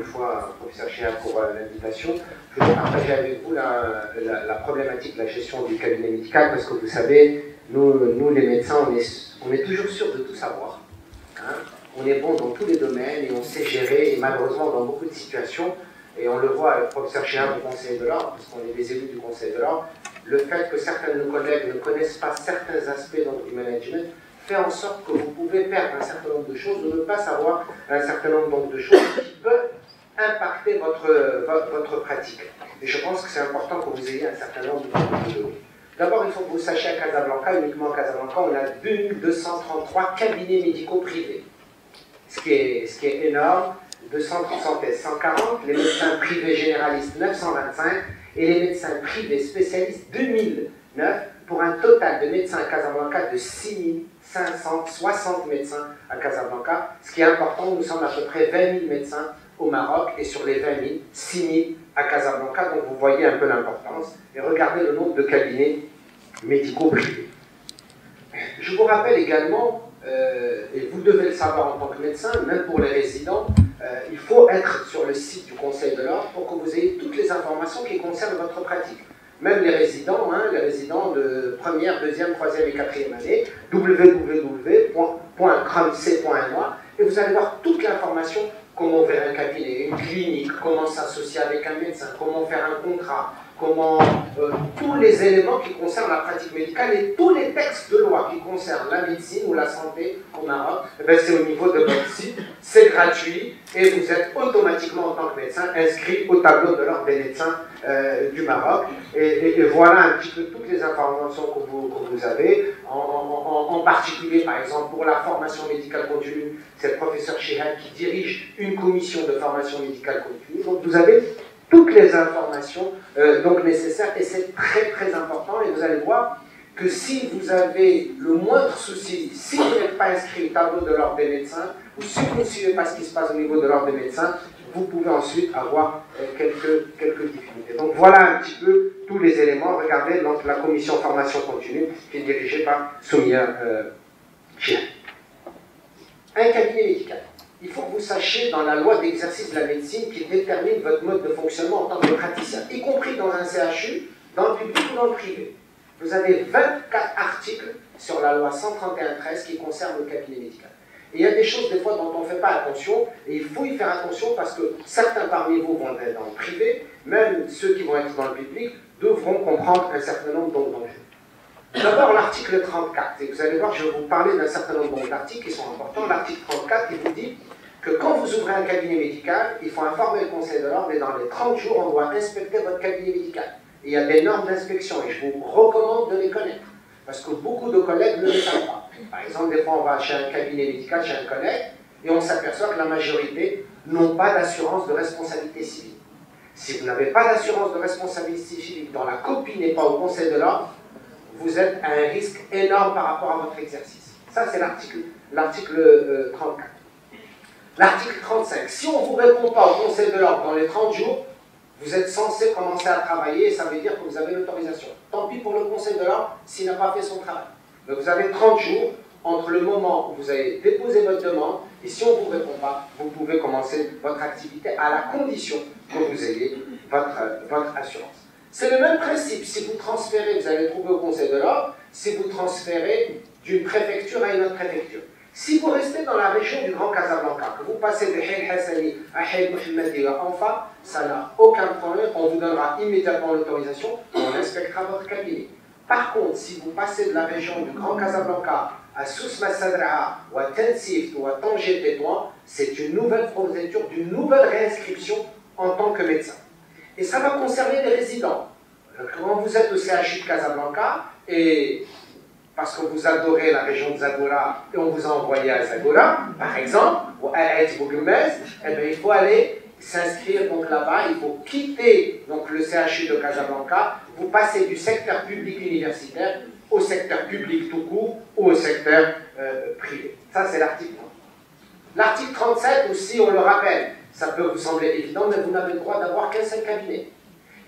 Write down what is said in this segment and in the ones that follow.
fois, professeur Chia, pour l'invitation. Je voulais partager avec vous la problématique de la gestion du cabinet médical, parce que vous savez, nous les médecins, on est toujours sûrs de tout savoir. Hein. On est bon dans tous les domaines et on sait gérer, et malheureusement dans beaucoup de situations, et on le voit avec le professeur Chia au Conseil de l'Ordre, parce qu'on est des élus du Conseil de l'Ordre, le fait que certains de nos collègues ne connaissent pas certains aspects du management fait en sorte que vous pouvez perdre un certain nombre de choses ou ne pas savoir un certain nombre de choses qui peuvent impacter votre pratique. Et je pense que c'est important que vous ayez un certain nombre de données. D'abord, il faut que vous sachiez à Casablanca, uniquement à Casablanca, on a 2233 cabinets médicaux privés. Ce qui est énorme. 140, les médecins privés généralistes 925 et les médecins privés spécialistes 2009 pour un total de médecins à Casablanca de 6560 médecins à Casablanca. Ce qui est important, nous sommes à peu près 20 000 médecins au Maroc et sur les 20 000, 6 000 à Casablanca. Donc vous voyez un peu l'importance et regardez le nombre de cabinets médicaux privés. Je vous rappelle également, et vous devez le savoir en tant que médecin, même pour les résidents, il faut être sur le site du Conseil de l'Ordre pour que vous ayez toutes les informations qui concernent votre pratique. Même les résidents de première, deuxième, troisième et quatrième année, www.cramc.moi, et vous allez voir toute l'information, comment ouvrir un cabinet, une clinique, comment s'associer avec un médecin, comment faire un contrat, comment tous les éléments qui concernent la pratique médicale et tous les textes de loi qui concernent la médecine ou la santé au Maroc, c'est au niveau de votre site, c'est gratuit et vous êtes automatiquement en tant que médecin inscrit au tableau de l'ordre des médecins du Maroc. Et voilà un petit peu toutes les informations que vous avez, en particulier par exemple pour la formation médicale continue, c'est le professeur Chihad qui dirige une commission de formation médicale continue. Donc vous avez toutes les informations donc nécessaires et c'est très très important et vous allez voir que si vous avez le moindre souci, si vous n'êtes pas inscrit au tableau de l'ordre des médecins ou si vous ne suivez pas ce qui se passe au niveau de l'ordre des médecins, vous pouvez ensuite avoir quelques difficultés. Donc voilà un petit peu tous les éléments. Regardez donc la commission formation continue qui est dirigée par Soumia Chia. Un cabinet médical. Il faut que vous sachiez dans la loi d'exercice de la médecine qui détermine votre mode de fonctionnement en tant que praticien, y compris dans un CHU, dans le public ou dans le privé. Vous avez 24 articles sur la loi 131-13 qui concernent le cabinet médical. Et il y a des choses des fois dont on ne fait pas attention, et il faut y faire attention parce que certains parmi vous vont être dans le privé, même ceux qui vont être dans le public devront comprendre un certain nombre d'enjeux. D'abord l'article 34, et vous allez voir, je vais vous parler d'un certain nombre d'articles qui sont importants. L'article 34 qui vous dit que quand vous ouvrez un cabinet médical, il faut informer le Conseil de l'Ordre et dans les 30 jours, on doit inspecter votre cabinet médical. Et il y a des normes d'inspection et je vous recommande de les connaître parce que beaucoup de collègues ne le savent pas. Par exemple, des fois on va chez un cabinet médical, chez un collègue, et on s'aperçoit que la majorité n'ont pas d'assurance de responsabilité civile. Si vous n'avez pas d'assurance de responsabilité civile dont la copie n'est pas au Conseil de l'Ordre, vous êtes à un risque énorme par rapport à votre exercice. Ça, c'est l'article 34. L'article 35. Si on ne vous répond pas au Conseil de l'Ordre dans les 30 jours, vous êtes censé commencer à travailler et ça veut dire que vous avez l'autorisation. Tant pis pour le Conseil de l'Ordre s'il n'a pas fait son travail. Mais vous avez 30 jours entre le moment où vous avez déposé votre demande et si on ne vous répond pas, vous pouvez commencer votre activité à la condition que vous ayez votre assurance. C'est le même principe, si vous transférez, vous allez trouver au Conseil de l'Ordre, si vous transférez d'une préfecture à une autre préfecture. Si vous restez dans la région du Grand Casablanca, que vous passez de Haïl Hassani à Haïl Mohammadi à Anfa, ça n'a aucun problème, on vous donnera immédiatement l'autorisation et on inspectera votre cabinet. Par contre, si vous passez de la région du Grand Casablanca à Souss Massadra ou à Tensift ou à Tanger-Tétouan, c'est une nouvelle procédure, d'une nouvelle réinscription en tant que médecin. Et ça va concerner les résidents. Quand vous êtes au CHU de Casablanca, et parce que vous adorez la région de Zagora, et on vous a envoyé à Zagora, par exemple, ou à Aït Bougoumez, eh bien, il faut aller s'inscrire donc là-bas, il faut quitter donc, le CHU de Casablanca, vous passez du secteur public universitaire au secteur public tout court ou au secteur privé. Ça, c'est l'article 1. L'article 37 aussi, on le rappelle, ça peut vous sembler évident, mais vous n'avez le droit d'avoir qu'un seul cabinet.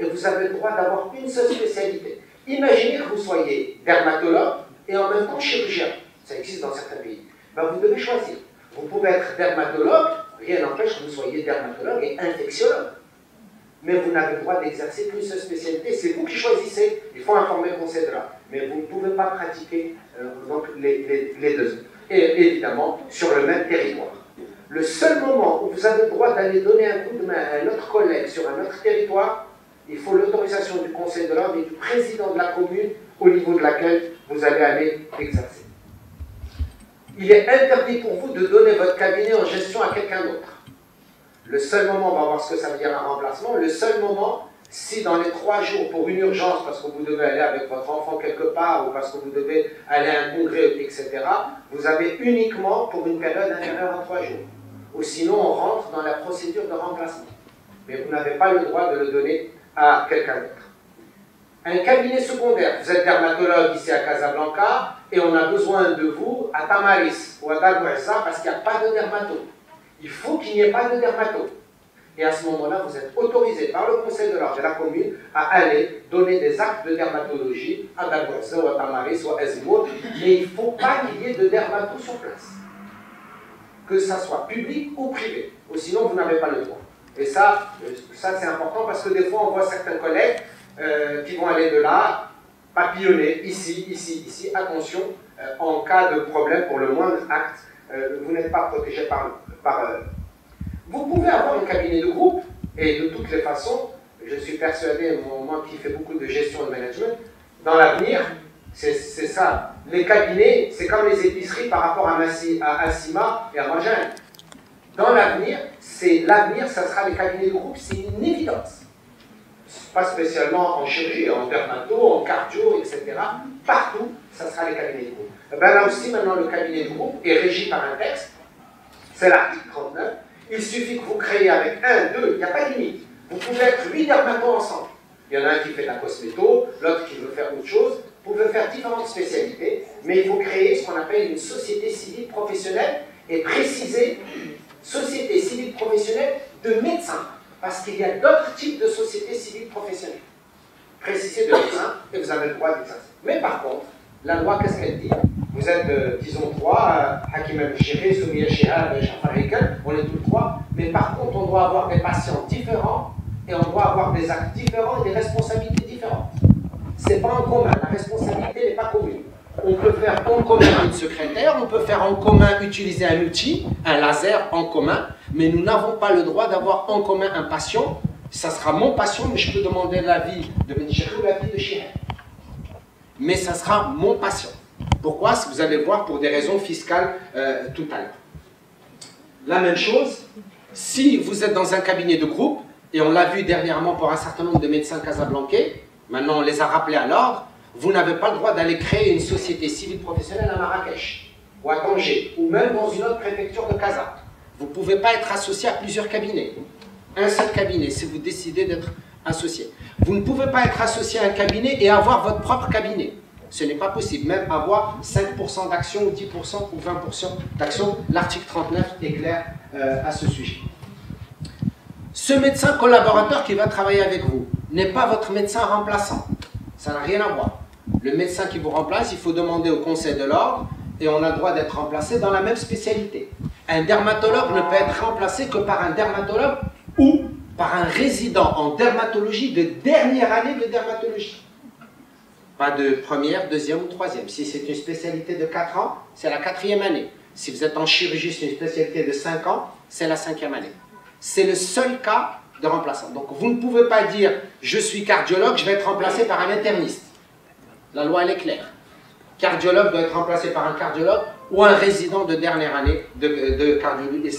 Et vous avez le droit d'avoir une seule spécialité. Imaginez que vous soyez dermatologue et en même temps chirurgien. Ça existe dans certains pays. Ben, vous devez choisir. Vous pouvez être dermatologue Rien n'empêche que vous soyez dermatologue et infectiologue. Mais vous n'avez le droit d'exercer qu'une seule spécialité. C'est vous qui choisissez. Il faut informer le conseil de l'ordre. Mais vous ne pouvez pas pratiquer donc les deux autres. Et évidemment, sur le même territoire. Le seul moment où vous avez le droit d'aller donner un coup de main à un autre collègue sur un autre territoire, il faut l'autorisation du conseil de l'ordre et du président de la commune au niveau de laquelle vous allez aller exercer. Il est interdit pour vous de donner votre cabinet en gestion à quelqu'un d'autre. Le seul moment, on va voir ce que ça veut dire un remplacement, le seul moment, si dans les 3 jours, pour une urgence, parce que vous devez aller avec votre enfant quelque part, ou parce que vous devez aller à un congrès, etc., vous avez uniquement pour une période inférieure à 3 jours. Ou sinon, on rentre dans la procédure de remplacement. Mais vous n'avez pas le droit de le donner à quelqu'un d'autre. Un cabinet secondaire, vous êtes dermatologue ici à Casablanca, et on a besoin de vous à Tamaris ou à Daguerza parce qu'il n'y a pas de dermato. Il faut qu'il n'y ait pas de dermato. Et à ce moment-là, vous êtes autorisé par le conseil de l'ordre de la commune à aller donner des actes de dermatologie à Daguerza ou à Tamaris ou à Ezmour, mais il ne faut pas qu'il y ait de dermato sur place. Que ça soit public ou privé, ou sinon vous n'avez pas le droit. Et ça c'est important parce que des fois on voit certains collègues qui vont aller de là, papillonner, ici, attention, en cas de problème pour le moindre acte, vous n'êtes pas protégé par Vous pouvez avoir un cabinet de groupe, et de toutes les façons, je suis persuadé, moi qui fais beaucoup de gestion de management, dans l'avenir, c'est ça. Les cabinets, c'est comme les épiceries par rapport à Assima et à Marjane. Dans l'avenir, ça sera les cabinets de groupe, c'est une évidence. Pas spécialement en chirurgie, en dermato, en cardio, etc. Partout, ça sera les cabinets de groupe. Ben là aussi, maintenant, le cabinet de groupe est régi par un texte, c'est l'article 39. Il suffit que vous créez avec 1, 2, il n'y a pas de limite. Vous pouvez être 8 dermatos ensemble. Il y en a un qui fait de la cosméto, l'autre qui veut faire autre chose. Vous pouvez faire différentes spécialités, mais il faut créer ce qu'on appelle une société civile professionnelle et préciser société civile professionnelle de médecins, parce qu'il y a d'autres types de sociétés civiles professionnelles. Préciser de médecins et vous avez le droit d'exercer. Mais par contre, la loi, qu'est-ce qu'elle dit? Vous êtes, disons, 3, Hakim al-Shiri, Soumia Shihab, Jafar Hikal, on est tous 3, mais par contre, on doit avoir des patients différents et on doit avoir des actes différents et des responsabilités différentes. Ce n'est pas en commun, la responsabilité n'est pas commune. On peut faire en commun une secrétaire, on peut faire en commun utiliser un outil, un laser en commun, mais nous n'avons pas le droit d'avoir en commun un patient. Ça sera mon patient, mais je peux demander l'avis de Benchir ou l'avis de Chihab. Mais ça sera mon patient. Pourquoi? Vous allez voir pour des raisons fiscales tout à l'heure. La même chose, si vous êtes dans un cabinet de groupe, et on l'a vu dernièrement pour un certain nombre de médecins casablancais, maintenant on les a rappelés à l'ordre, vous n'avez pas le droit d'aller créer une société civile professionnelle à Marrakech, ou à Tanger, ou même dans une autre préfecture de Casa. Vous ne pouvez pas être associé à plusieurs cabinets. Un seul cabinet, si vous décidez d'être associé. Vous ne pouvez pas être associé à un cabinet et avoir votre propre cabinet. Ce n'est pas possible, même avoir 5% d'actions ou 10% ou 20% d'actions. L'article 39 est clair à ce sujet. Ce médecin collaborateur qui va travailler avec vous n'est pas votre médecin remplaçant. Ça n'a rien à voir. Le médecin qui vous remplace, il faut demander au conseil de l'ordre et on a le droit d'être remplacé dans la même spécialité. Un dermatologue ne peut être remplacé que par un dermatologue ou par un résident en dermatologie de dernière année de dermatologie. Pas de première, deuxième ou troisième. Si c'est une spécialité de 4 ans, c'est la 4e année. Si vous êtes en chirurgie, c'est une spécialité de 5 ans, c'est la 5e année. C'est le seul cas de remplaçant. Donc vous ne pouvez pas dire « je suis cardiologue, je vais être remplacé par un interniste ». La loi, elle est claire. Cardiologue doit être remplacé par un cardiologue ou un résident de dernière année de cardiologie. Et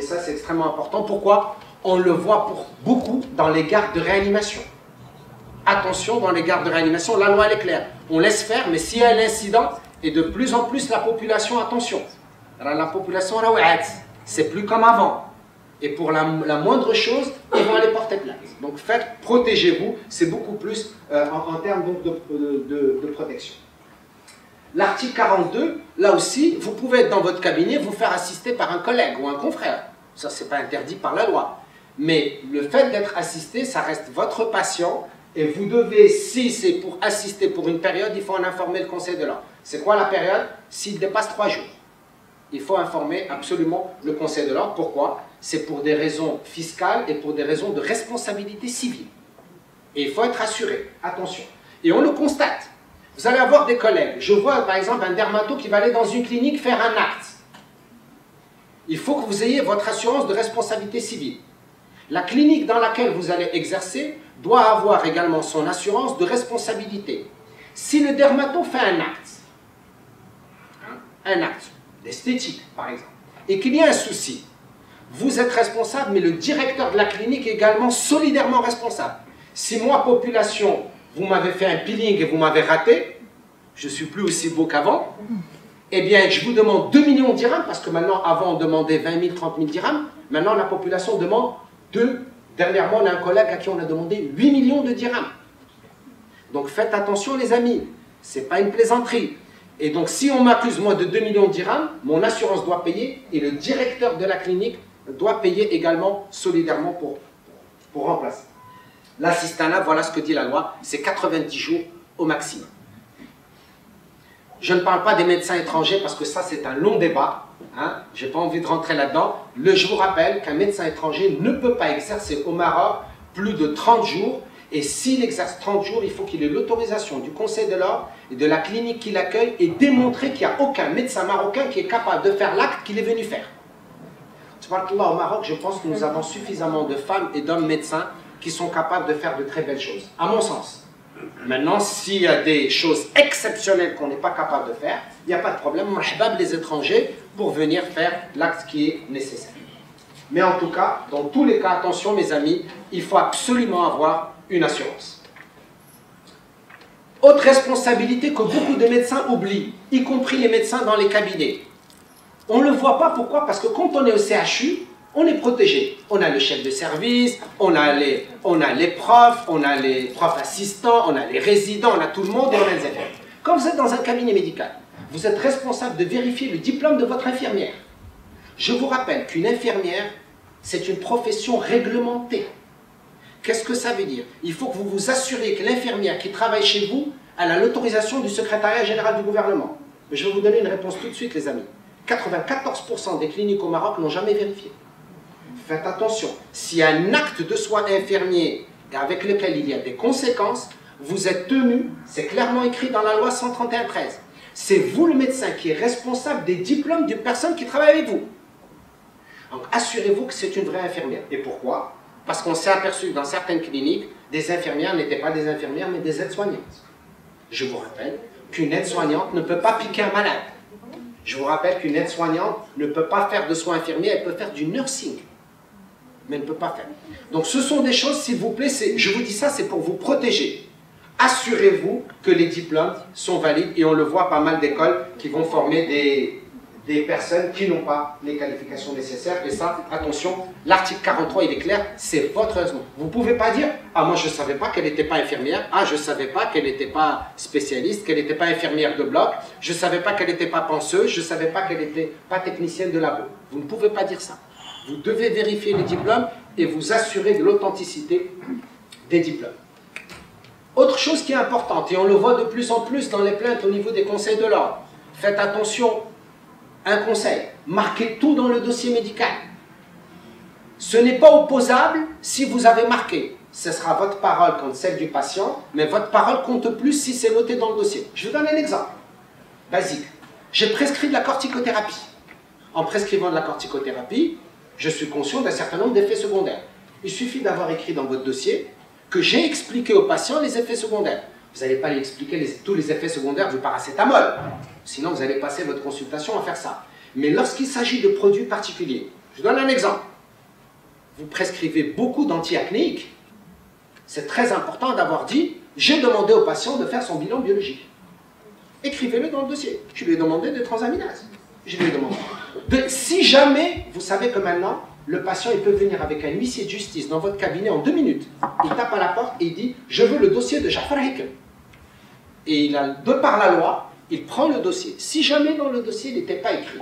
ça c'est extrêmement important. Pourquoi? On le voit pour beaucoup dans les gardes de réanimation. Attention, dans les gardes de réanimation, la loi elle est claire. On laisse faire, mais s'il y a l'incident, et de plus en plus la population, attention. La population, c'est plus comme avant. Et pour la moindre chose, ils vont aller porter plainte. Donc protégez-vous, c'est beaucoup plus en termes donc, de protection. L'article 42, là aussi, vous pouvez être dans votre cabinet, vous faire assister par un collègue ou un confrère. Ça, c'est pas interdit par la loi. Mais le fait d'être assisté, ça reste votre patient. Et vous devez, si c'est pour assister pour une période, il faut en informer le conseil de l'ordre. C'est quoi la période? S'il dépasse 3 jours. Il faut informer absolument le conseil de l'ordre. Pourquoi? c'est pour des raisons fiscales et pour des raisons de responsabilité civile. Et il faut être assuré, attention. Et on le constate. Vous allez avoir des collègues. Je vois par exemple un dermato qui va aller dans une clinique faire un acte. Il faut que vous ayez votre assurance de responsabilité civile. La clinique dans laquelle vous allez exercer doit avoir également son assurance de responsabilité. Si le dermato fait un acte d'esthétique par exemple, et qu'il y a un souci, vous êtes responsable, mais le directeur de la clinique est également solidairement responsable. Si moi, population, vous m'avez fait un peeling et vous m'avez raté, je ne suis plus aussi beau qu'avant, eh bien, je vous demande 2 millions de dirhams, parce que maintenant, avant, on demandait 20 000, 30 000 dirhams. Maintenant, la population demande 2. Dernièrement, on a un collègue à qui on a demandé 8 millions de dirhams. Donc, faites attention, les amis. Ce n'est pas une plaisanterie. Et donc, si on m'accuse, moi, de 2 millions de dirhams, mon assurance doit payer et le directeur de la clinique doit payer également solidairement pour remplacer. L'assistanat, voilà ce que dit la loi, c'est 90 jours au maximum. Je ne parle pas des médecins étrangers parce que ça c'est un long débat, hein. Je n'ai pas envie de rentrer là-dedans. Je vous rappelle qu'un médecin étranger ne peut pas exercer au Maroc plus de 30 jours et s'il exerce 30 jours, il faut qu'il ait l'autorisation du Conseil de l'Ordre et de la clinique qui l'accueille et démontrer qu'il n'y a aucun médecin marocain qui est capable de faire l'acte qu'il est venu faire. Au Maroc, je pense que nous avons suffisamment de femmes et d'hommes médecins qui sont capables de faire de très belles choses, à mon sens. Maintenant, s'il y a des choses exceptionnelles qu'on n'est pas capable de faire, il n'y a pas de problème, marhaba les étrangers pour venir faire l'acte qui est nécessaire. Mais en tout cas, dans tous les cas, attention mes amis, il faut absolument avoir une assurance. Autre responsabilité que beaucoup de médecins oublient, y compris les médecins dans les cabinets. On ne le voit pas, pourquoi? Parce que quand on est au CHU, on est protégé. On a le chef de service, on a les profs, on a les profs assistants, on a les résidents, on a tout le monde et on a les infirmières. Quand vous êtes dans un cabinet médical, vous êtes responsable de vérifier le diplôme de votre infirmière. Je vous rappelle qu'une infirmière, c'est une profession réglementée. Qu'est-ce que ça veut dire? Il faut que vous vous assuriez que l'infirmière qui travaille chez vous, elle a l'autorisation du secrétariat général du gouvernement. Je vais vous donner une réponse tout de suite, les amis. 94% des cliniques au Maroc n'ont jamais vérifié. Faites attention, s'il y a un acte de soins infirmier avec lequel il y a des conséquences, vous êtes tenu, c'est clairement écrit dans la loi 131-13. C'est vous le médecin qui est responsable des diplômes d'une personne qui travaille avec vous. Donc assurez-vous que c'est une vraie infirmière. Et pourquoi? Parce qu'on s'est aperçu que dans certaines cliniques, des infirmières n'étaient pas des infirmières mais des aides-soignantes. Je vous rappelle qu'une aide-soignante ne peut pas piquer un malade. Je vous rappelle qu'une aide-soignante ne peut pas faire de soins infirmiers, elle peut faire du nursing. Mais elle ne peut pas faire. Donc ce sont des choses, s'il vous plaît, je vous dis ça, c'est pour vous protéger. Assurez-vous que les diplômes sont valides et on le voit pas mal d'écoles qui vont former des personnes qui n'ont pas les qualifications nécessaires. Et ça, attention, l'article 43, il est clair, c'est votre raison. Vous ne pouvez pas dire, ah moi je ne savais pas qu'elle n'était pas infirmière, ah je ne savais pas qu'elle n'était pas spécialiste, qu'elle n'était pas infirmière de bloc, je ne savais pas qu'elle n'était pas penseuse, je ne savais pas qu'elle n'était pas technicienne de labo. Vous ne pouvez pas dire ça. Vous devez vérifier les diplômes et vous assurer de l'authenticité des diplômes. Autre chose qui est importante, et on le voit de plus en plus dans les plaintes au niveau des conseils de l'ordre, faites attention, un conseil, marquez tout dans le dossier médical. Ce n'est pas opposable si vous avez marqué. Ce sera votre parole contre celle du patient, mais votre parole compte plus si c'est noté dans le dossier. Je vous donne un exemple basique. J'ai prescrit de la corticothérapie. En prescrivant de la corticothérapie, je suis conscient d'un certain nombre d'effets secondaires. Il suffit d'avoir écrit dans votre dossier que j'ai expliqué au patient les effets secondaires. Vous n'allez pas lui expliquer tous les effets secondaires du paracétamol. Sinon, vous allez passer votre consultation à faire ça. Mais lorsqu'il s'agit de produits particuliers, je donne un exemple. Vous prescrivez beaucoup d'antiacnéiques. C'est très important d'avoir dit, j'ai demandé au patient de faire son bilan biologique. Écrivez-le dans le dossier. Je lui ai demandé des transaminases. Je lui ai demandé. Si jamais, vous savez que maintenant, le patient il peut venir avec un huissier de justice dans votre cabinet en 2 minutes. Il tape à la porte et il dit « Je veux le dossier de Jafar Hakel ». Et de par la loi, il prend le dossier. Si jamais dans le dossier il n'était pas écrit,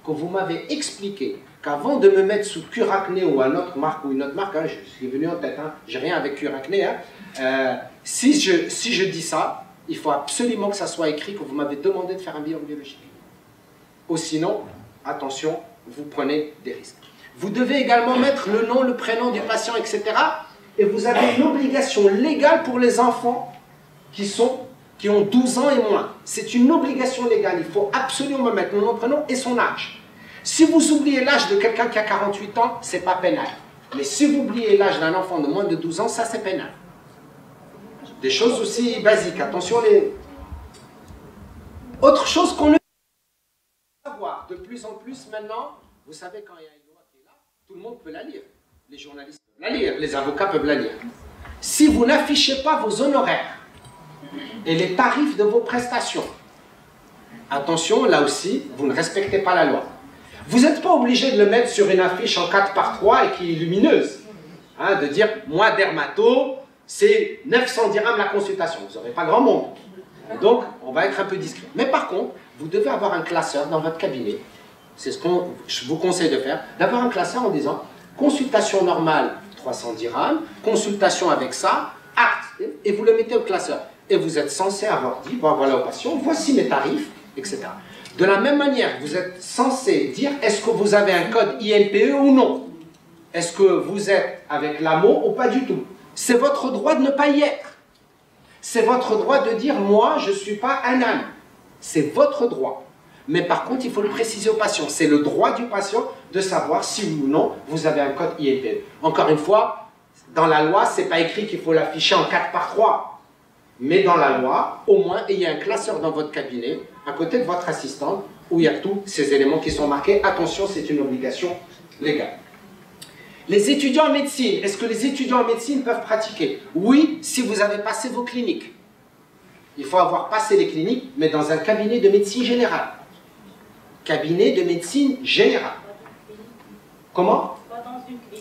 que vous m'avez expliqué qu'avant de me mettre sous Curacné ou une autre marque, hein, je suis venu en tête, hein, j'ai rien avec Curacné, hein, si je dis ça, il faut absolument que ça soit écrit que vous m'avez demandé de faire un bilan biologique. Ou sinon, attention, vous prenez des risques. Vous devez également mettre le nom, le prénom du patient, etc. Et vous avez une obligation légale pour les enfants qui ont 12 ans et moins. C'est une obligation légale. Il faut absolument mettre le nom, le prénom et son âge. Si vous oubliez l'âge de quelqu'un qui a 48 ans, ce n'est pas pénal. Mais si vous oubliez l'âge d'un enfant de moins de 12 ans, ça c'est pénal. Des choses aussi basiques. Attention, autre chose qu'on ne peut pas savoir de plus en plus maintenant, vous savez quand il y a une loi qui est là, tout le monde peut la lire. Les journalistes peuvent la lire, les avocats peuvent la lire. Si vous n'affichez pas vos honoraires et les tarifs de vos prestations, attention, là aussi, vous ne respectez pas la loi. Vous n'êtes pas obligé de le mettre sur une affiche en 4x3 et qui est lumineuse. Hein, de dire, moi, dermato, c'est 900 dirhams la consultation. Vous n'aurez pas grand monde. Donc, on va être un peu discret. Mais par contre, vous devez avoir un classeur dans votre cabinet. C'est ce que je vous conseille de faire. D'avoir un classeur en disant, consultation normale, 300 dirhams, consultation avec ça, acte, et vous le mettez au classeur. Et vous êtes censé avoir dit, bon, voilà au patient, voici mes tarifs, etc. De la même manière, vous êtes censé dire, est-ce que vous avez un code INPE ou non? Est-ce que vous êtes avec l'AMO ou pas du tout? C'est votre droit de ne pas y être. C'est votre droit de dire, moi, je ne suis pas un âne. C'est votre droit. Mais par contre, il faut le préciser au patient. C'est le droit du patient de savoir si oui ou non vous avez un code INPE. Encore une fois, dans la loi, ce n'est pas écrit qu'il faut l'afficher en 4x3. Mais dans la loi, au moins, il y a un classeur dans votre cabinet, à côté de votre assistante, où il y a tous ces éléments qui sont marqués. Attention, c'est une obligation légale. Les étudiants en médecine, est-ce que les étudiants en médecine peuvent pratiquer? Oui, si vous avez passé vos cliniques. Il faut avoir passé les cliniques, mais dans un cabinet de médecine générale. Cabinet de médecine générale. Comment?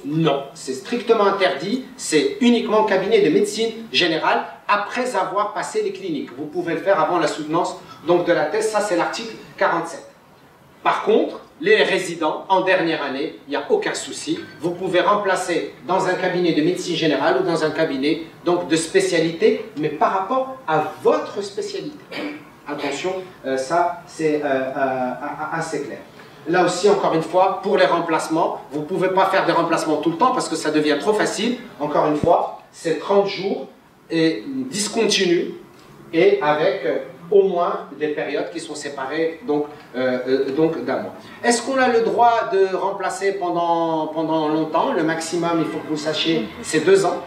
Non, c'est strictement interdit, c'est uniquement cabinet de médecine générale après avoir passé les cliniques. Vous pouvez le faire avant la soutenance donc de la thèse, ça c'est l'article 47. Par contre, les résidents en dernière année, il n'y a aucun souci, vous pouvez remplacer dans un cabinet de médecine générale ou dans un cabinet donc de spécialité, mais par rapport à votre spécialité. Attention, ça c'est assez clair. Là aussi, encore une fois, pour les remplacements, vous ne pouvez pas faire des remplacements tout le temps parce que ça devient trop facile. Encore une fois, c'est 30 jours et discontinu et avec au moins des périodes qui sont séparées donc d'un mois. Est-ce qu'on a le droit de remplacer pendant longtemps? Le maximum, il faut que vous sachiez, c'est 2 ans.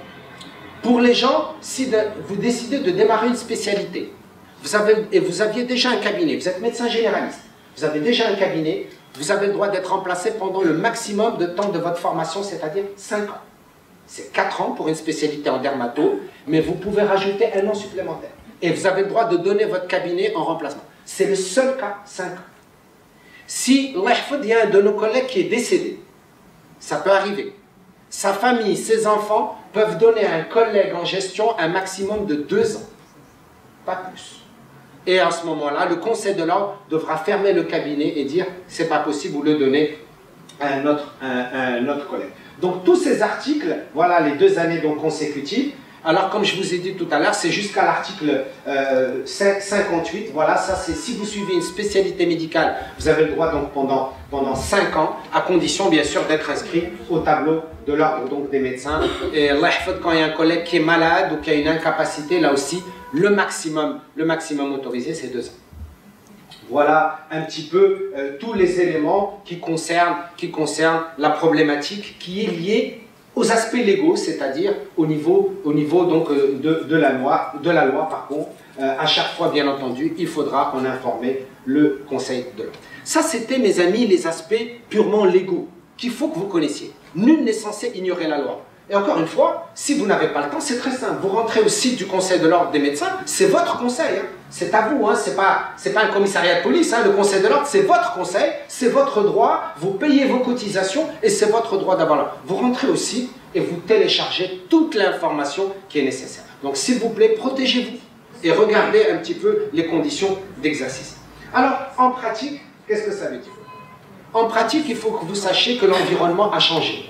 Pour les gens, si vous décidez de démarrer une spécialité, vous aviez déjà un cabinet, vous êtes médecin généraliste, vous avez déjà un cabinet, vous avez le droit d'être remplacé pendant le maximum de temps de votre formation, c'est-à-dire 5 ans. C'est 4 ans pour une spécialité en dermato, mais vous pouvez rajouter 1 an supplémentaire. Et vous avez le droit de donner votre cabinet en remplacement. C'est le seul cas, 5 ans. Si, il y a un de nos collègues qui est décédé, ça peut arriver. Sa famille, ses enfants peuvent donner à un collègue en gestion un maximum de 2 ans. Pas plus. Et à ce moment-là, le Conseil de l'ordre devra fermer le cabinet et dire « c'est pas possible » ou le donner à un autre collègue. Donc tous ces articles, voilà les 2 années donc consécutives. Alors comme je vous ai dit tout à l'heure, c'est jusqu'à l'article 58. Voilà, ça c'est si vous suivez une spécialité médicale, vous avez le droit donc pendant 5 ans, à condition bien sûr d'être inscrit au tableau de l'ordre donc des médecins. Et Allah yahfad, quand il y a un collègue qui est malade ou qui a une incapacité, là aussi, le maximum autorisé, c'est 2 ans. Voilà un petit peu tous les éléments qui concernent la problématique qui est liée aux aspects légaux, c'est-à-dire au niveau donc, de la loi par contre. À chaque fois, bien entendu, il faudra en informer le Conseil de l'ordre. Ça, c'était, mes amis, les aspects purement légaux qu'il faut que vous connaissiez. Nul n'est censé ignorer la loi. Et encore une fois, si vous n'avez pas le temps, c'est très simple. Vous rentrez au site du Conseil de l'ordre des médecins, c'est votre conseil, hein. C'est à vous, hein. C'est pas un commissariat de police, hein. Le Conseil de l'ordre, c'est votre conseil, c'est votre droit, vous payez vos cotisations et c'est votre droit d'avoir là. Vous rentrez au site et vous téléchargez toute l'information qui est nécessaire. Donc s'il vous plaît, protégez-vous et regardez un petit peu les conditions d'exercice. Alors, en pratique, qu'est-ce que ça veut dire? En pratique, il faut que vous sachiez que l'environnement a changé.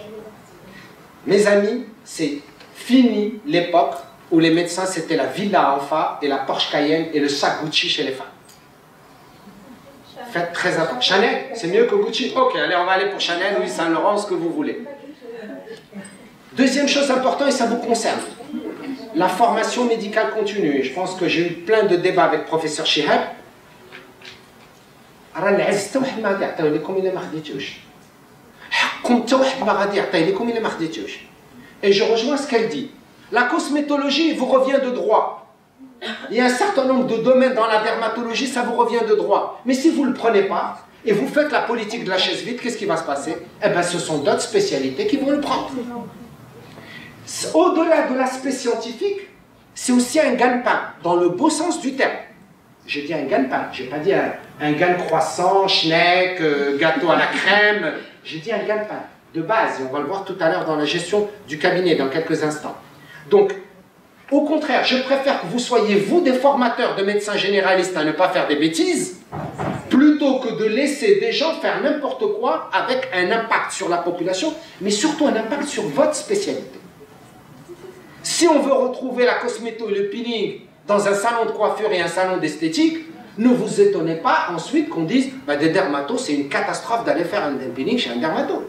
Mes amis, c'est fini l'époque où les médecins c'était la Villa Alfa et la Porsche Cayenne et le sac Gucci chez les femmes. Faites très attention. Chanel, c'est mieux que Gucci. Ok, allez, on va aller pour Chanel, Louis Saint Laurent, ce que vous voulez. Deuxième chose importante, et ça vous concerne, la formation médicale continue. Je pense que j'ai eu plein de débats avec le professeur Chihab. Et je rejoins ce qu'elle dit. La cosmétologie vous revient de droit. Il y a un certain nombre de domaines dans la dermatologie, ça vous revient de droit. Mais si vous ne le prenez pas, et vous faites la politique de la chaise vide, qu'est-ce qui va se passer? Eh bien, ce sont d'autres spécialités qui vont le prendre. Au-delà de l'aspect scientifique, c'est aussi un gagne-pain, dans le beau sens du terme. J'ai dit un gagne-pain, je n'ai pas dit un gagne-croissant, schneck, gâteau à la crème. J'ai dit un gagne-pain, de base, et on va le voir tout à l'heure dans la gestion du cabinet, dans quelques instants. Donc, au contraire, je préfère que vous soyez, vous, des formateurs de médecins généralistes à ne pas faire des bêtises, plutôt que de laisser des gens faire n'importe quoi avec un impact sur la population, mais surtout un impact sur votre spécialité. Si on veut retrouver la cosméto et le peeling dans un salon de coiffure et un salon d'esthétique, ne vous étonnez pas ensuite qu'on dise bah, des dermatos, c'est une catastrophe d'aller faire un peeling chez un dermato.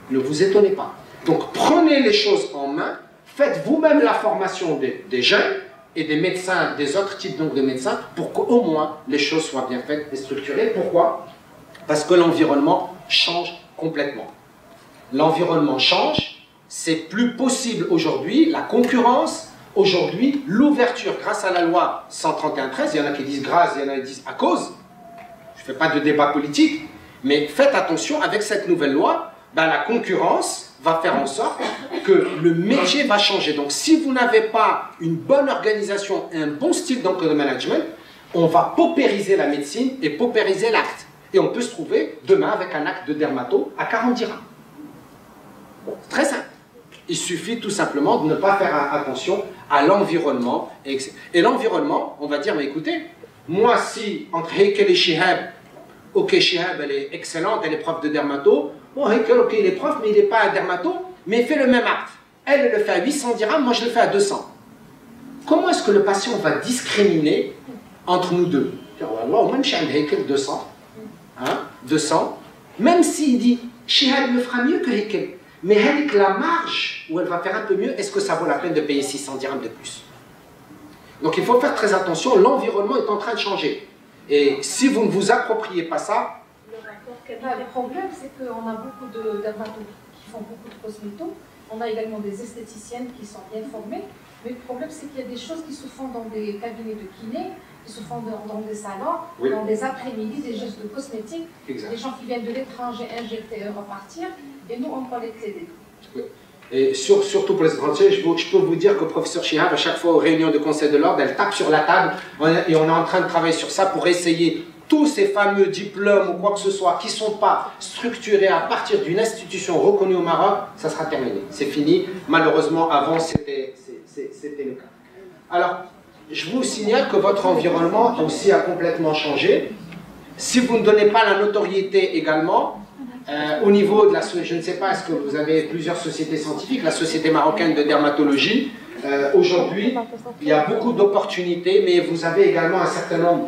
Ne vous étonnez pas. Donc prenez les choses en main, faites vous-même la formation des jeunes et des médecins, des autres types donc, de médecins, pour qu'au moins les choses soient bien faites et structurées. Pourquoi? Parce que l'environnement change complètement. L'environnement change. C'est plus possible aujourd'hui, la concurrence, aujourd'hui, l'ouverture grâce à la loi 131-13, il y en a qui disent grâce, il y en a qui disent à cause, je ne fais pas de débat politique, mais faites attention, avec cette nouvelle loi, ben, la concurrence va faire en sorte que le métier va changer. Donc si vous n'avez pas une bonne organisation, un bon style donc, de management, on va paupériser la médecine et paupériser l'acte. Et on peut se trouver demain avec un acte de dermato à 40 dirhams. Bon, très simple. Il suffit tout simplement de ne pas faire attention à l'environnement. Et l'environnement, on va dire, mais écoutez, moi si, entre Heikel et Chihab, ok, Chihab, elle est excellente, elle est prof de dermato, bon, Heikel, ok, il est prof, mais il n'est pas un dermato, mais il fait le même acte. Elle le fait à 800 dirhams, moi je le fais à 200. Comment est-ce que le patient va discriminer entre nous deux? Wallah, même chez Heikel, 200. Hein, 200. Même s'il dit, Chihab le fera mieux que Heikel. Mais avec la marge où elle va faire un peu mieux, est-ce que ça vaut la peine de payer 600 dirhams de plus? Donc il faut faire très attention, l'environnement est en train de changer. Et si vous ne vous appropriez pas ça... Le problème, c'est qu'on a beaucoup de dermatologues qui font beaucoup de cosmétos. On a également des esthéticiennes qui sont bien formées. Mais le problème, c'est qu'il y a des choses qui se font dans des cabinets de kiné, qui se font dans des salons, oui, dans des après-midi, des gestes de cosmétiques, exact, des gens qui viennent de l'étranger injecter et repartir, et nous, on peut les aider. Oui. Et surtout pour les étrangers, je peux vous dire que le professeur Chihab, à chaque fois aux réunions de conseil de l'ordre, elle tape sur la table, et on est en train de travailler sur ça pour essayer tous ces fameux diplômes ou quoi que ce soit qui ne sont pas structurés à partir d'une institution reconnue au Maroc, ça sera terminé. C'est fini. Malheureusement, avant, c'était le cas. Alors, je vous signale que votre environnement aussi a complètement changé. Si vous ne donnez pas la notoriété également, au niveau de la société, je ne sais pas, est-ce que vous avez plusieurs sociétés scientifiques, la Société marocaine de dermatologie, aujourd'hui, il y a beaucoup d'opportunités, mais vous avez également un certain nombre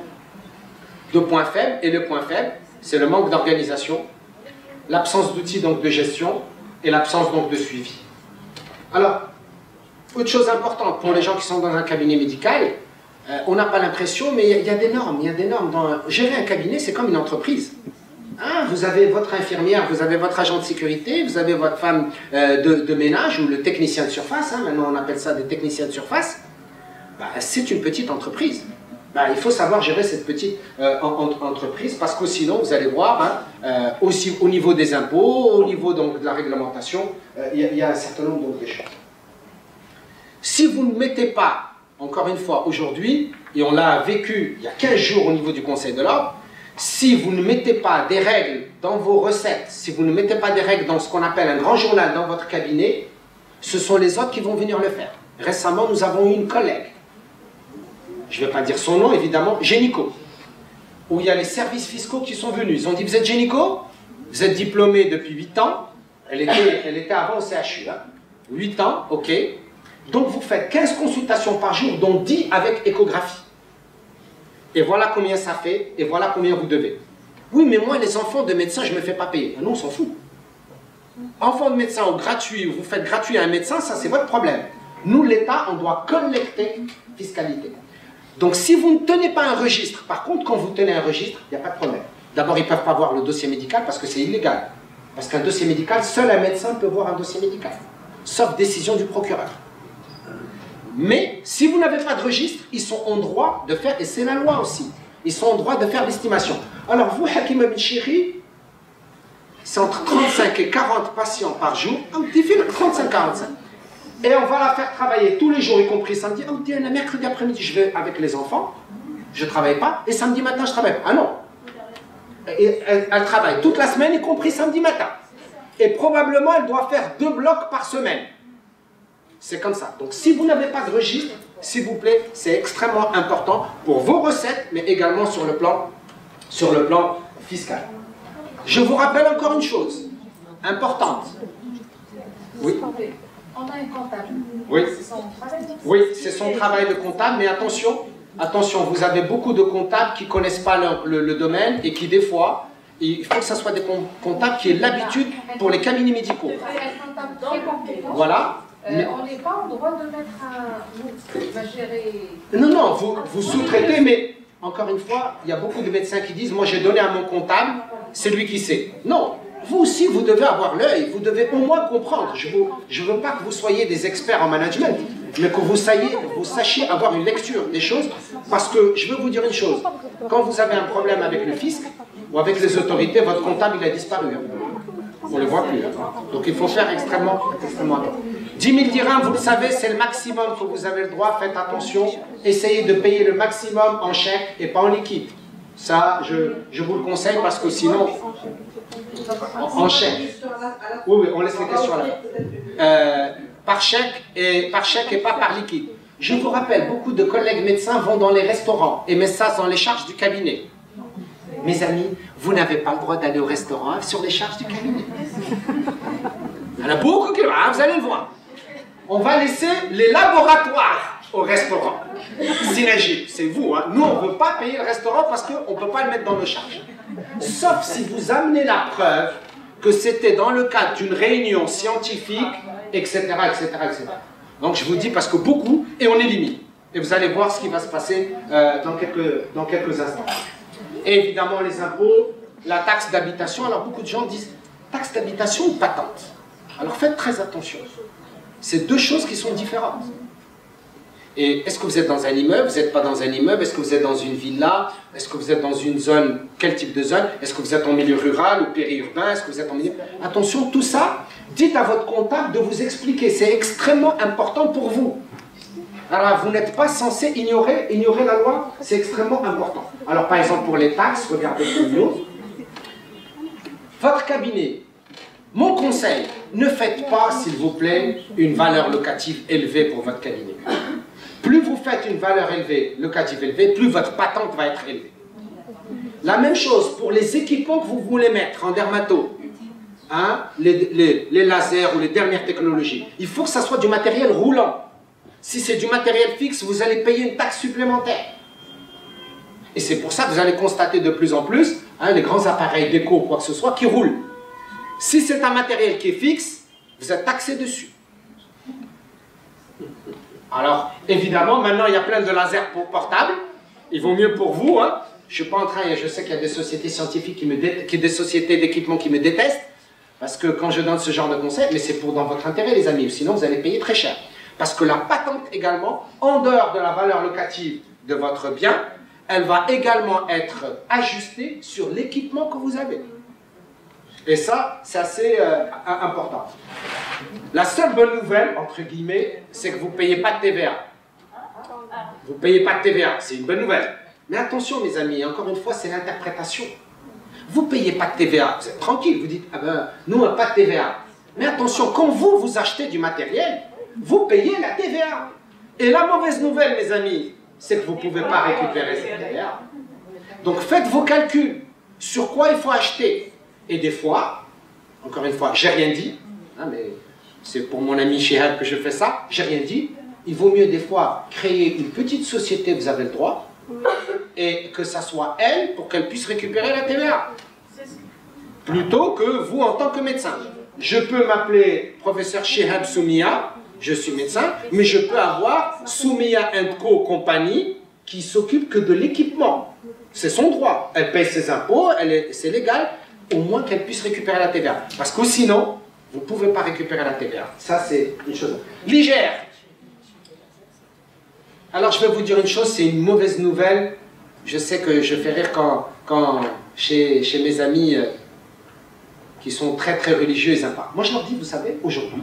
de points faibles, et le point faible, c'est le manque d'organisation, l'absence d'outils donc de gestion, et l'absence donc de suivi. Alors, autre chose importante pour les gens qui sont dans un cabinet médical, on n'a pas l'impression, mais il y a des normes, gérer un cabinet, c'est comme une entreprise. Hein, vous avez votre infirmière, vous avez votre agent de sécurité, vous avez votre femme de ménage ou le technicien de surface, hein, maintenant on appelle ça des techniciens de surface. Bah, c'est une petite entreprise. Bah, il faut savoir gérer cette petite entreprise parce que sinon vous allez voir, hein, aussi au niveau des impôts, au niveau donc, de la réglementation, il y a un certain nombre donc, de choses. Si vous ne mettez pas, encore une fois aujourd'hui, et on l'a vécu il y a 15 jours au niveau du Conseil de l'Ordre, si vous ne mettez pas des règles dans vos recettes, si vous ne mettez pas des règles dans ce qu'on appelle un grand journal dans votre cabinet, ce sont les autres qui vont venir le faire. Récemment, nous avons eu une collègue, je ne vais pas dire son nom évidemment, Génico, où il y a les services fiscaux qui sont venus. Ils ont dit, vous êtes Génico? Vous êtes diplômé depuis 8 ans, elle était avant au CHU, hein. 8 ans, ok. Donc vous faites 15 consultations par jour, dont 10 avec échographie. Et voilà combien ça fait, et voilà combien vous devez. Oui, mais moi, les enfants de médecins, je ne me fais pas payer. Non, on s'en fout. Enfants de médecins ou gratuit, vous faites gratuit à un médecin, ça c'est votre problème. Nous, l'État, on doit collecter fiscalité. Donc si vous ne tenez pas un registre, par contre, quand vous tenez un registre, il n'y a pas de problème. D'abord, ils ne peuvent pas voir le dossier médical parce que c'est illégal. Parce qu'un dossier médical, seul un médecin peut voir un dossier médical. Sauf décision du procureur. Mais si vous n'avez pas de registre, ils sont en droit de faire, et c'est la loi aussi, ils sont en droit de faire l'estimation. Alors vous, Hakim Ibn Chiri, c'est entre 35 et 40 patients par jour, 35-45. Et on va la faire travailler tous les jours, y compris samedi. Mercredi après-midi, je vais avec les enfants, je ne travaille pas, et samedi matin, je travaille pas. Ah non. Et elle travaille toute la semaine, y compris samedi matin. Et probablement, elle doit faire 2 blocs par semaine. C'est comme ça. Donc, si vous n'avez pas de registre, s'il vous plaît, c'est extrêmement important pour vos recettes, mais également sur le plan fiscal. Je vous rappelle encore une chose importante. Oui. On a un comptable. Oui. C'est son travail. Oui, c'est son travail de comptable, mais attention, attention, vous avez beaucoup de comptables qui ne connaissent pas le domaine et qui, des fois, il faut que ce soit des comptables qui aient l'habitude pour les cabinets médicaux. Un comptable très compétent. Voilà. On n'est pas en droit de mettre va gérer... Non, non, vous sous-traitez, mais encore une fois, il y a beaucoup de médecins qui disent « Moi, j'ai donné à mon comptable, c'est lui qui sait. » Non, vous aussi, vous devez avoir l'œil, vous devez au moins comprendre. Je ne veux pas que vous soyez des experts en management, mais que vous sachiez avoir une lecture des choses, parce que je veux vous dire une chose, quand vous avez un problème avec le fisc ou avec les autorités, votre comptable, il a disparu. On ne le voit plus. Donc il faut faire extrêmement attention. 10 000 dirhams, vous le savez, c'est le maximum que vous avez le droit. Faites attention. Essayez de payer le maximum en chèque et pas en liquide. Ça, je vous le conseille parce que sinon, en chèque. Oui, oui, on laisse les questions à la fin. Par chèque et pas par liquide. Je vous rappelle, beaucoup de collègues médecins vont dans les restaurants et mettent ça dans les charges du cabinet. Mes amis, vous n'avez pas le droit d'aller au restaurant sur les charges du cabinet. Il y en a beaucoup qui... Ah, vous allez le voir. On va laisser les laboratoires au restaurant. Synergie, c'est vous. Hein. Nous, on ne veut pas payer le restaurant parce qu'on ne peut pas le mettre dans nos charges. Sauf si vous amenez la preuve que c'était dans le cadre d'une réunion scientifique, etc., etc., etc. Donc, je vous dis parce que beaucoup, et on élimine. Et vous allez voir ce qui va se passer dans quelques instants. Et évidemment, les impôts, la taxe d'habitation. Alors, beaucoup de gens disent taxe d'habitation ou patente. Alors, faites très attention. C'est deux choses qui sont différentes. Et est-ce que vous êtes dans un immeuble? Vous n'êtes pas dans un immeuble? Est-ce que vous êtes dans une villa? Est-ce que vous êtes dans une zone? Quel type de zone? Est-ce que vous êtes en milieu rural ou périurbain? Est-ce que vous êtes en milieu... Attention, tout ça, dites à votre comptable de vous expliquer. C'est extrêmement important pour vous. Alors, vous n'êtes pas censé ignorer la loi. C'est extrêmement important. Alors, par exemple, pour les taxes, regardez nous. Votre cabinet, mon conseil, ne faites pas, s'il vous plaît, une valeur locative élevée pour votre cabinet. Plus vous faites une valeur élevée, locative élevée, plus votre patente va être élevée. La même chose pour les équipements que vous voulez mettre en dermato, hein, les lasers ou les dernières technologies. Il faut que ça soit du matériel roulant. Si c'est du matériel fixe, vous allez payer une taxe supplémentaire. Et c'est pour ça que vous allez constater de plus en plus hein, les grands appareils déco ou quoi que ce soit qui roulent. Si c'est un matériel qui est fixe, vous êtes taxé dessus. Alors, évidemment, maintenant, il y a plein de lasers portables. Il vaut mieux pour vous. Hein. Je suis pas en train, je sais qu'il y a des sociétés scientifiques, des sociétés d'équipement qui me détestent, parce que quand je donne ce genre de conseils, mais c'est dans votre intérêt, les amis, sinon vous allez payer très cher. Parce que la patente également, en dehors de la valeur locative de votre bien, elle va également être ajustée sur l'équipement que vous avez. Et ça, c'est assez important. La seule bonne nouvelle, entre guillemets, c'est que vous ne payez pas de TVA. Vous ne payez pas de TVA, c'est une bonne nouvelle. Mais attention, mes amis, encore une fois, c'est l'interprétation. Vous ne payez pas de TVA, vous êtes tranquille, vous dites, ah ben, nous, on n'a pas de TVA. Mais attention, quand vous achetez du matériel, vous payez la TVA. Et la mauvaise nouvelle, mes amis, c'est que vous ne pouvez pas récupérer cette TVA. Donc faites vos calculs sur quoi il faut acheter. Et des fois, encore une fois, j'ai rien dit, hein, mais c'est pour mon ami Chihab que je fais ça, j'ai rien dit. Il vaut mieux des fois créer une petite société, vous avez le droit, et que ça soit elle pour qu'elle puisse récupérer la TVA. Plutôt que vous en tant que médecin. Je peux m'appeler professeur Shihab Soumia, je suis médecin, mais je peux avoir Soumia & Co compagnie qui s'occupe que de l'équipement. C'est son droit. Elle paye ses impôts, c'est légal, au moins qu'elle puisse récupérer la TVA. Parce que sinon, vous ne pouvez pas récupérer la TVA. Ça, c'est une chose. L'IGR. Alors, je vais vous dire une chose, c'est une mauvaise nouvelle. Je sais que je fais rire quand chez mes amis qui sont très très religieux, ils en parlent. Moi, je leur dis, vous savez, aujourd'hui,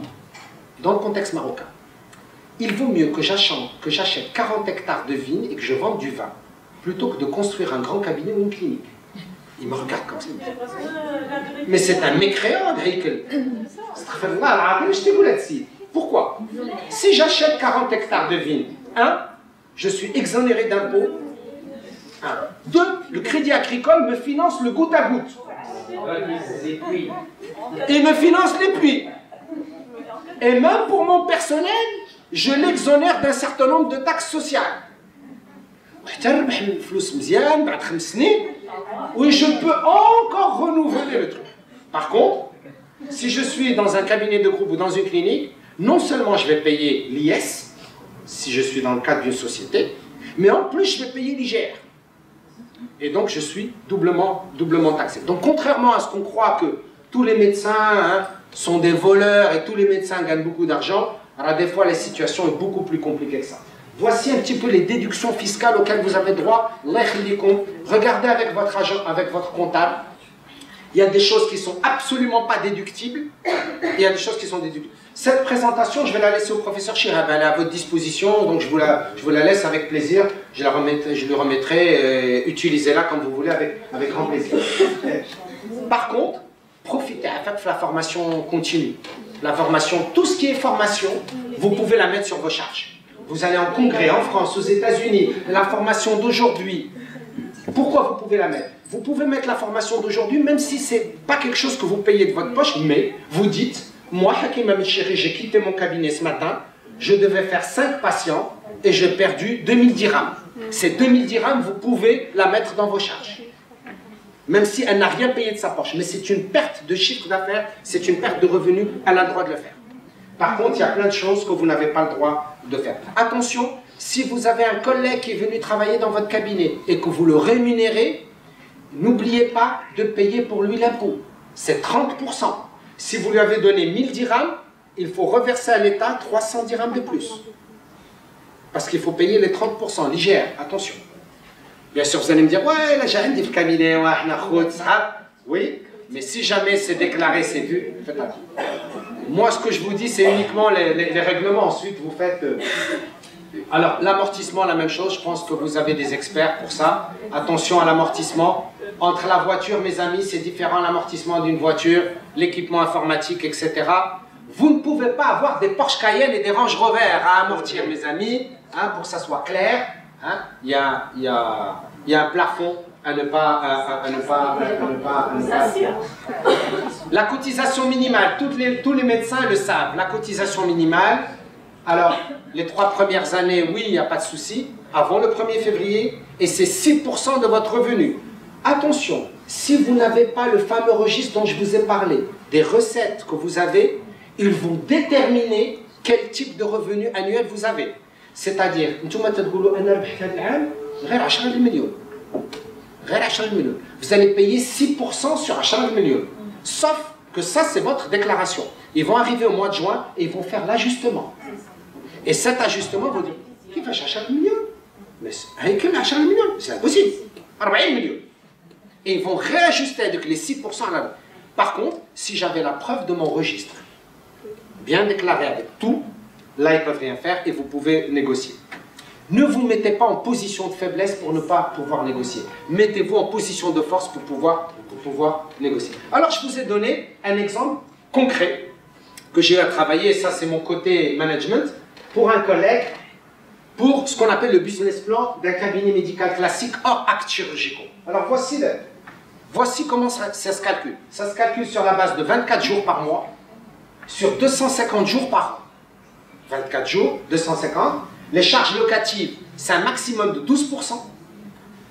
dans le contexte marocain, il vaut mieux que j'achète 40 hectares de vignes et que je vende du vin, plutôt que de construire un grand cabinet ou une clinique. Ils me regardent comme ça. Mais c'est un mécréant, Heikel. Pourquoi? Si j'achète 40 hectares de vignes, 1, je suis exonéré d'impôts. 2, le crédit agricole me finance le goutte à goutte. Il me finance les puits. Et même pour mon personnel, je l'exonère d'un certain nombre de taxes sociales. Oui, je peux encore renouveler le truc. Par contre, si je suis dans un cabinet de groupe ou dans une clinique, non seulement je vais payer l'IS, si je suis dans le cadre d'une société, mais en plus je vais payer l'IGR. Et donc je suis doublement taxé. Donc contrairement à ce qu'on croit que tous les médecins sont des voleurs et tous les médecins gagnent beaucoup d'argent, alors des fois la situation est beaucoup plus compliquée que ça. Voici un petit peu les déductions fiscales auxquelles vous avez droit. Regardez avec votre agent, avec votre comptable. Il y a des choses qui ne sont absolument pas déductibles. Il y a des choses qui sont déductibles. Cette présentation, je vais la laisser au professeur Chirab. Elle est à votre disposition, donc je vous la laisse avec plaisir. Je lui remettrai, utilisez-la comme vous voulez, avec grand plaisir. Par contre, profitez de la formation continue. La formation, tout ce qui est formation, vous pouvez la mettre sur vos charges. Vous allez en congrès, en France, aux États-Unis, la formation d'aujourd'hui. Pourquoi vous pouvez la mettre? Vous pouvez mettre la formation d'aujourd'hui, même si ce n'est pas quelque chose que vous payez de votre poche, mais vous dites, moi, Hakim Amichiri, j'ai quitté mon cabinet ce matin, je devais faire 5 patients et j'ai perdu 2000 dirhams. Ces 2000 dirhams, vous pouvez la mettre dans vos charges. Même si elle n'a rien payé de sa poche. Mais c'est une perte de chiffre d'affaires, c'est une perte de revenus, elle a le droit de le faire. Par contre, il y a plein de choses que vous n'avez pas le droit de faire. Attention, si vous avez un collègue qui est venu travailler dans votre cabinet et que vous le rémunérez, n'oubliez pas de payer pour lui l'impôt. C'est 30%. Si vous lui avez donné 1000 dirhams, il faut reverser à l'État 300 dirhams de plus. Parce qu'il faut payer les 30%, l'IGR, attention. Bien sûr, vous allez me dire, ouais, là j'ai rien dit le cabinet, oui, mais si jamais c'est déclaré, c'est vu, faites attention. Moi, ce que je vous dis, c'est uniquement les règlements. Ensuite, vous faites... Alors, l'amortissement, la même chose. Je pense que vous avez des experts pour ça. Attention à l'amortissement. Entre la voiture, mes amis, c'est différent l'amortissement d'une voiture, l'équipement informatique, etc. Vous ne pouvez pas avoir des Porsche Cayenne et des Range Rover à amortir, mes amis, pour que ça soit clair. Il y a un plafond à ne pas... La cotisation minimale, tous les médecins le savent. La cotisation minimale, alors, les 3 premières années, oui, il n'y a pas de souci, avant le 1er février, et c'est 6% de votre revenu. Attention, si vous n'avez pas le fameux registre dont je vous ai parlé, des recettes que vous avez, ils vont déterminer quel type de revenu annuel vous avez. C'est-à-dire, vous allez payer 6% sur 10 millions. Sauf que ça, c'est votre déclaration. Ils vont arriver au mois de juin et ils vont faire l'ajustement. Et cet ajustement, vous dites, qui va chercher 10 millions? Mais avec 10 millions, c'est impossible. 40 millions. Et ils vont réajuster avec les 6% à l'année. Par contre, si j'avais la preuve de mon registre, bien déclaré avec tout, là, ils ne peuvent rien faire et vous pouvez négocier. Ne vous mettez pas en position de faiblesse pour ne pas pouvoir négocier. Mettez-vous en position de force pour pouvoir négocier. Alors, je vous ai donné un exemple concret que j'ai à travailler, et ça, c'est mon côté management, pour un collègue, pour ce qu'on appelle le business plan d'un cabinet médical classique hors actes chirurgicaux. Alors, voici comment ça se calcule. Ça se calcule sur la base de 24 jours par mois, sur 250 jours par an. 24 jours, 250. Les charges locatives, c'est un maximum de 12%.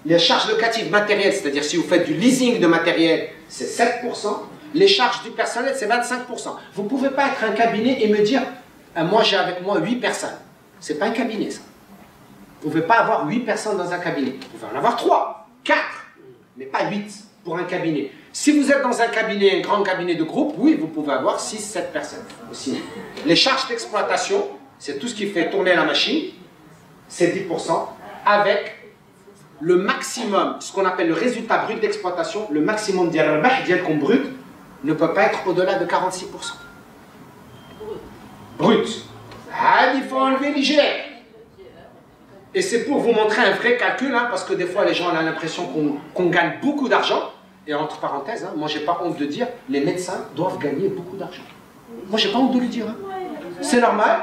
Les charges locatives matérielles, c'est-à-dire si vous faites du leasing de matériel, c'est 7%. Les charges du personnel, c'est 25%. Vous ne pouvez pas être un cabinet et me dire, moi j'ai avec moi 8 personnes. Ce n'est pas un cabinet, ça. Vous ne pouvez pas avoir 8 personnes dans un cabinet. Vous pouvez en avoir 3, 4, mais pas 8 pour un cabinet. Si vous êtes dans un cabinet, un grand cabinet de groupe, oui, vous pouvez avoir 6, 7 personnes aussi. Les charges d'exploitation, c'est tout ce qui fait tourner la machine, c'est 10%, avec le maximum, ce qu'on appelle le résultat brut d'exploitation, le maximum d'irrabah brut ne peut pas être au-delà de 46%. Brut. Ah, il faut enlever l'IGR. Et c'est pour vous montrer un vrai calcul, hein, parce que des fois les gens ont l'impression qu'on gagne beaucoup d'argent. Et entre parenthèses, hein, moi j'ai pas honte de dire, les médecins doivent gagner beaucoup d'argent. Moi j'ai pas honte de le dire. Hein. C'est normal,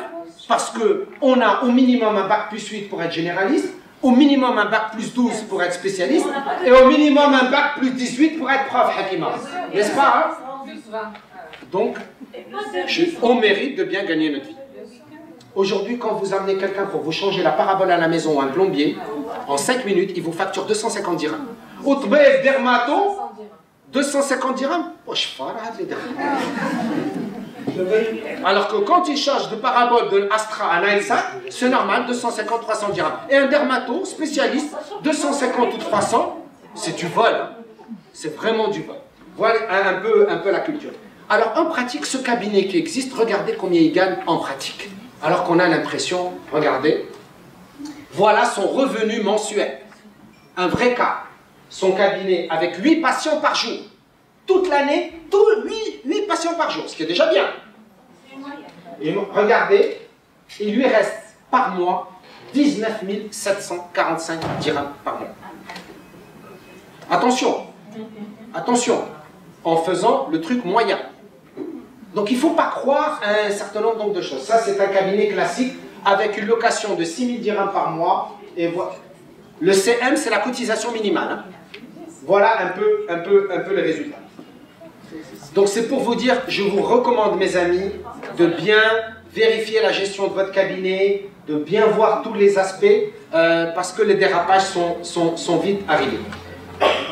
parce qu'on a au minimum un bac plus 8 pour être généraliste, au minimum un bac plus 12 pour être spécialiste, et au minimum un bac plus 18 pour être prof, Hakima. N'est-ce pas hein? Donc, on mérite de bien gagner notre vie. Aujourd'hui, quand vous amenez quelqu'un pour vous changer la parabole à la maison ou un plombier, en 5 minutes, il vous facture 250 dirhams. Outbef dermato, 250 dirhams. Oh, je alors que quand il change de parabole de Astra à 9,5, c'est normal, 250-300 dirhams. Et un dermato spécialiste, 250 ou 300, c'est du vol. Hein. C'est vraiment du vol. Voilà un peu la culture. Alors en pratique, ce cabinet qui existe, regardez combien il gagne en pratique. Alors qu'on a l'impression, regardez, voilà son revenu mensuel. Un vrai cas. Son cabinet avec 8 patients par jour. Toute l'année, 8 patients par jour, ce qui est déjà bien. Et regardez, il lui reste par mois 19 745 dirhams par mois. Attention, attention, en faisant le truc moyen. Donc il ne faut pas croire à un certain nombre de choses. Ça, c'est un cabinet classique avec une location de 6 000 dirhams par mois. Et voilà. Le CM, c'est la cotisation minimale. Hein. Voilà un peu les résultats. Donc c'est pour vous dire, je vous recommande, mes amis, de bien vérifier la gestion de votre cabinet, de bien voir tous les aspects, parce que les dérapages sont vite arrivés.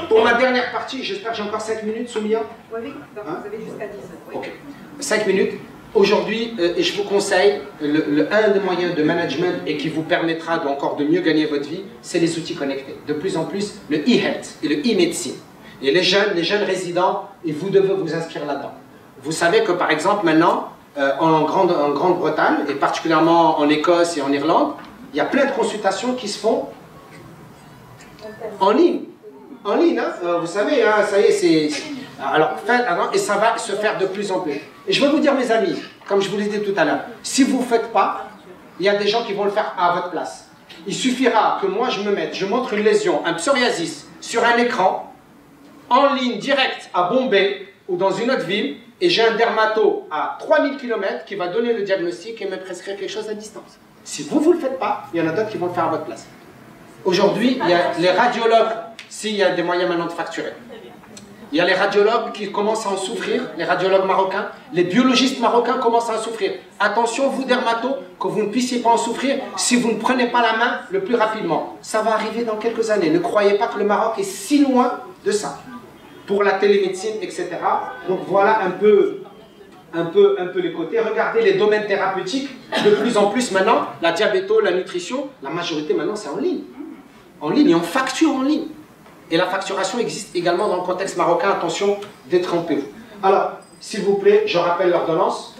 Pour ma dernière partie, j'espère que j'ai encore 5 minutes, Soumia. Oui, hein? Vous avez jusqu'à 10. Oui. Ok. 5 minutes. Aujourd'hui, et je vous conseille, un des moyens de management et qui vous permettra encore de mieux gagner votre vie, c'est les outils connectés. De plus en plus, le e-health et le e-médecine. Et les jeunes résidents, et vous devez vous inscrire là-dedans. Vous savez que par exemple maintenant, en Grande-Bretagne, et particulièrement en Écosse et en Irlande, il y a plein de consultations qui se font en ligne. En ligne, hein, vous savez, hein, ça y est, c'est... Alors, et ça va se faire de plus en plus. Et je veux vous dire, mes amis, comme je vous l'ai dit tout à l'heure, si vous ne faites pas, il y a des gens qui vont le faire à votre place. Il suffira que moi je montre une lésion, un psoriasis, sur un écran, en ligne directe à Bombay ou dans une autre ville, et j'ai un dermato à 3000 km qui va donner le diagnostic et me prescrire quelque chose à distance. Si vous ne le faites pas, il y en a d'autres qui vont le faire à votre place. Aujourd'hui, il y a les radiologues, s'il y a des moyens maintenant de facturer. Il y a les radiologues qui commencent à en souffrir, les radiologues marocains, les biologistes marocains commencent à en souffrir. Attention, vous dermatos, que vous ne puissiez pas en souffrir si vous ne prenez pas la main le plus rapidement. Ça va arriver dans quelques années. Ne croyez pas que le Maroc est si loin de ça. Pour la télémédecine, etc. Donc voilà un peu les côtés. Regardez les domaines thérapeutiques. De plus en plus maintenant, la diabéto, la nutrition, la majorité maintenant c'est en ligne. En ligne et on facture en ligne. Et la facturation existe également dans le contexte marocain. Attention, détrompez-vous. Alors, s'il vous plaît, je rappelle l'ordonnance.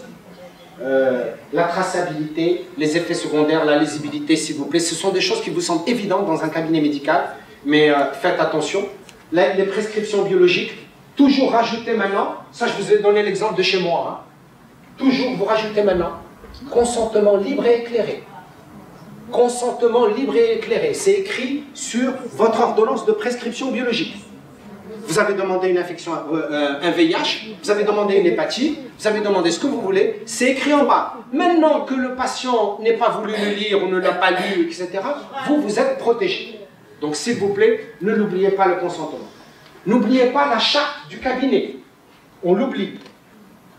La traçabilité, les effets secondaires, la lisibilité, s'il vous plaît. Ce sont des choses qui vous semblent évidentes dans un cabinet médical. Mais faites attention. Les prescriptions biologiques, toujours rajouter maintenant. Ça, je vous ai donné l'exemple de chez moi. Hein. Toujours vous rajoutez maintenant. Consentement libre et éclairé. Consentement libre et éclairé. C'est écrit sur votre ordonnance de prescription biologique. Vous avez demandé une infection, un VIH, vous avez demandé une hépatite, vous avez demandé ce que vous voulez, c'est écrit en bas. Maintenant que le patient n'ait pas voulu le lire ou ne l'a pas lu, etc., vous êtes protégé. Donc s'il vous plaît, ne l'oubliez pas le consentement. N'oubliez pas la charte du cabinet. On l'oublie.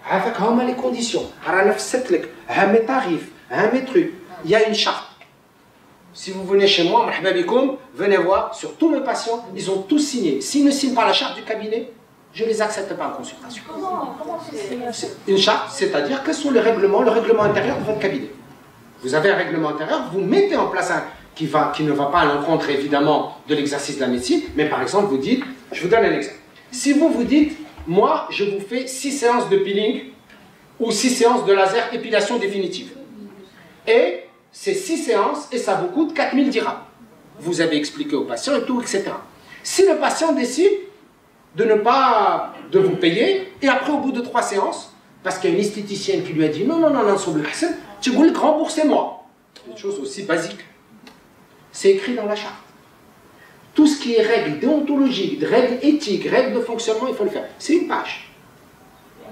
Avec les conditions, les tarifs, les trucs. Il y a une charte. Si vous venez chez moi, marhaba bikoum, venez voir, sur tous mes patients, ils ont tous signé. S'ils ne signent pas la charte du cabinet, je ne les accepte pas en consultation. Comment c'est Une charte, c'est-à-dire quels sont les règlements, le règlement intérieur de votre cabinet. Vous avez un règlement intérieur, vous mettez en place un qui ne va pas à l'encontre évidemment de l'exercice de la médecine, mais par exemple vous dites, je vous donne un exemple. Si vous dites, moi je vous fais 6 séances de peeling ou 6 séances de laser épilation définitive. Et c'est 6 séances et ça vous coûte 4000 dirhams. Vous avez expliqué au patient et tout, etc. Si le patient décide de vous payer, et après au bout de 3 séances, parce qu'il y a une esthéticienne qui lui a dit non, tu veux le remboursez-moi. C'est une chose aussi basique. C'est écrit dans la charte. Tout ce qui est règles déontologiques, règles éthiques, règles de fonctionnement, il faut le faire. C'est une page.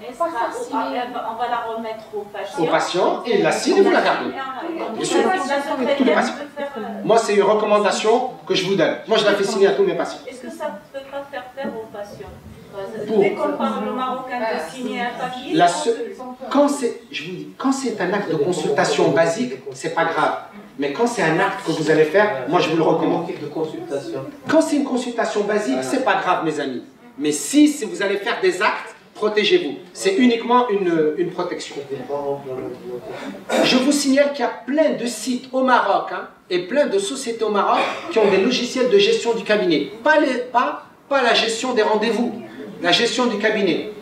On va la remettre au patient. Au patient, et il la signe et vous la gardez. Bien sûr. Tous les patients. Moi, c'est une recommandation que je vous donne. Moi, je la fais signer à tous mes patients. Est-ce que ça ne peut pas faire peur aux patients? Pour- Dès qu'on parle au Marocain de signer un papier, je vous dis, quand c'est un acte de consultation basique, c'est pas grave. Mais quand c'est un acte que vous allez faire, moi je vous le recommande. Quand c'est une consultation basique, c'est pas grave, mes amis. Mais si vous allez faire des actes, protégez-vous. C'est uniquement une protection. Je vous signale qu'il y a plein de sites au Maroc et plein de sociétés au Maroc qui ont des logiciels de gestion du cabinet. Pas la gestion des rendez-vous, la gestion du cabinet.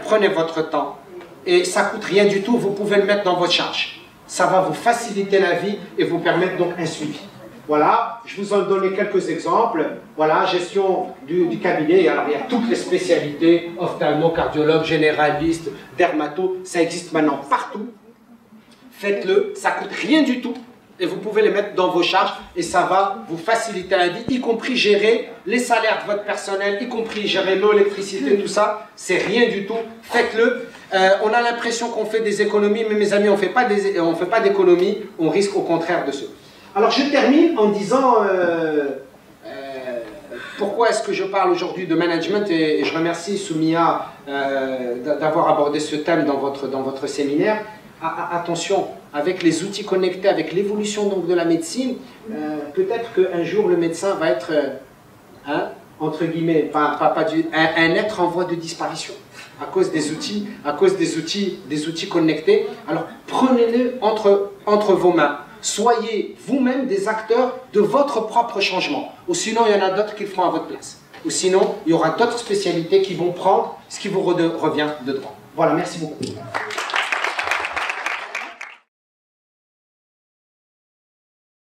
Prenez votre temps et ça ne coûte rien du tout, vous pouvez le mettre dans votre charge. Ça va vous faciliter la vie et vous permettre donc un suivi. Voilà, je vous en donne quelques exemples. Voilà, gestion du cabinet. Alors, il y a toutes les spécialités, ophtalmo, cardiologue, généraliste, dermato, ça existe maintenant partout. Faites-le, ça ne coûte rien du tout. Et vous pouvez les mettre dans vos charges et ça va vous faciliter la vie, y compris gérer les salaires de votre personnel, y compris gérer l'eau, l'électricité, tout ça. C'est rien du tout. Faites-le. On a l'impression qu'on fait des économies, mais mes amis, on ne fait pas d'économies. On risque au contraire de ce. Alors je termine en disant pourquoi est-ce que je parle aujourd'hui de management et je remercie Soumia d'avoir abordé ce thème dans votre séminaire. Attention, avec les outils connectés, avec l'évolution donc de la médecine, peut-être qu'un jour le médecin va être, entre guillemets, un être en voie de disparition à cause des outils connectés. Alors prenez-le entre vos mains. Soyez vous-même des acteurs de votre propre changement. Ou sinon, il y en a d'autres qui le feront à votre place. Ou sinon, il y aura d'autres spécialités qui vont prendre ce qui vous revient de droit. Voilà, merci beaucoup.